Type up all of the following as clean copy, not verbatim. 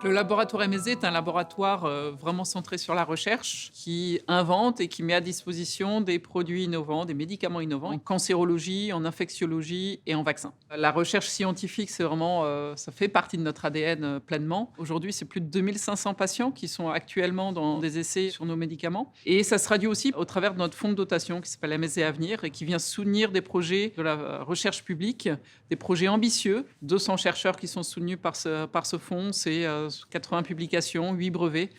Le laboratoire MSD est un laboratoire vraiment centré sur la recherche, qui invente et qui met à disposition des produits innovants, des médicaments innovants, en cancérologie, en infectiologie et en vaccin. La recherche scientifique, c'est vraiment, ça fait partie de notre ADN pleinement. Aujourd'hui, c'est plus de 2500 patients qui sont actuellement dans des essais sur nos médicaments. Et ça se traduit aussi au travers de notre fonds de dotation qui s'appelle MSD Avenir et qui vient soutenir des projets de la recherche publique, des projets ambitieux. 200 chercheurs qui sont soutenus par ce fonds, c'est 80 publications, 8 brevets.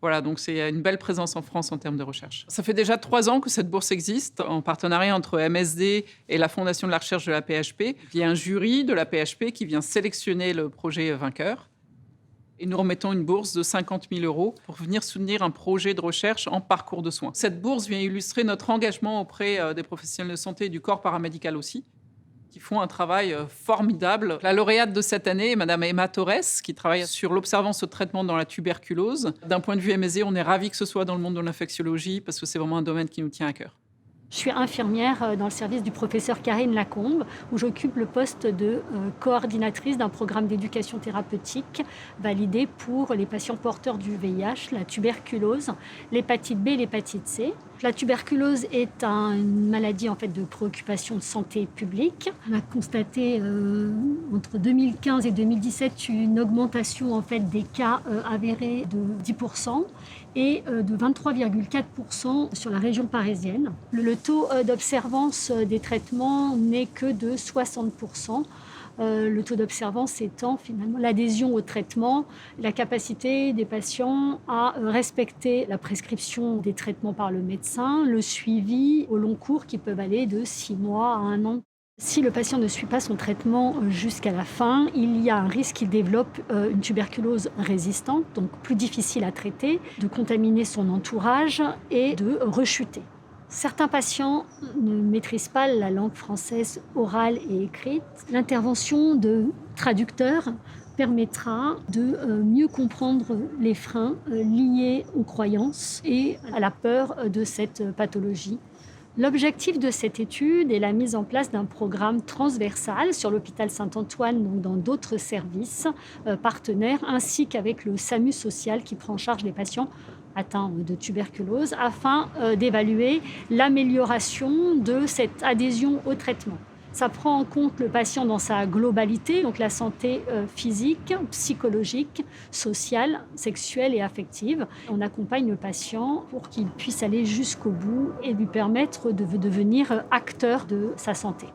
Voilà, donc c'est une belle présence en France en termes de recherche. Ça fait déjà 3 ans que cette bourse existe, en partenariat entre MSD et la Fondation de la recherche de la PHP. Il y a un jury de la PHP qui vient sélectionner le projet vainqueur. Et nous remettons une bourse de 50 000 € pour venir soutenir un projet de recherche en parcours de soins. Cette bourse vient illustrer notre engagement auprès des professionnels de santé et du corps paramédical aussi, qui font un travail formidable. La lauréate de cette année est Madame Emma Torres, qui travaille sur l'observance au traitement dans la tuberculose. D'un point de vue MSD, on est ravis que ce soit dans le monde de l'infectiologie parce que c'est vraiment un domaine qui nous tient à cœur. Je suis infirmière dans le service du professeur Karine Lacombe, où j'occupe le poste de coordinatrice d'un programme d'éducation thérapeutique validé pour les patients porteurs du VIH, la tuberculose, l'hépatite B et l'hépatite C. La tuberculose est une maladie de préoccupation de santé publique. On a constaté entre 2015 et 2017 une augmentation des cas avérés de 10% et de 23,4% sur la région parisienne. Le taux d'observance des traitements n'est que de 60%. Le taux d'observance étant finalement l'adhésion au traitement, la capacité des patients à respecter la prescription des traitements par le médecin, le suivi au long cours qui peuvent aller de 6 mois à 1 an. Si le patient ne suit pas son traitement jusqu'à la fin, il y a un risque qu'il développe une tuberculose résistante, donc plus difficile à traiter, de contaminer son entourage et de rechuter. Certains patients ne maîtrisent pas la langue française orale et écrite. L'intervention de traducteurs permettra de mieux comprendre les freins liés aux croyances et à la peur de cette pathologie. L'objectif de cette étude est la mise en place d'un programme transversal sur l'hôpital Saint-Antoine, donc dans d'autres services partenaires, ainsi qu'avec le SAMU social qui prend en charge les patients atteints de tuberculose, afin d'évaluer l'amélioration de cette adhésion au traitement. Ça prend en compte le patient dans sa globalité, donc la santé physique, psychologique, sociale, sexuelle et affective. On accompagne le patient pour qu'il puisse aller jusqu'au bout et lui permettre de devenir acteur de sa santé.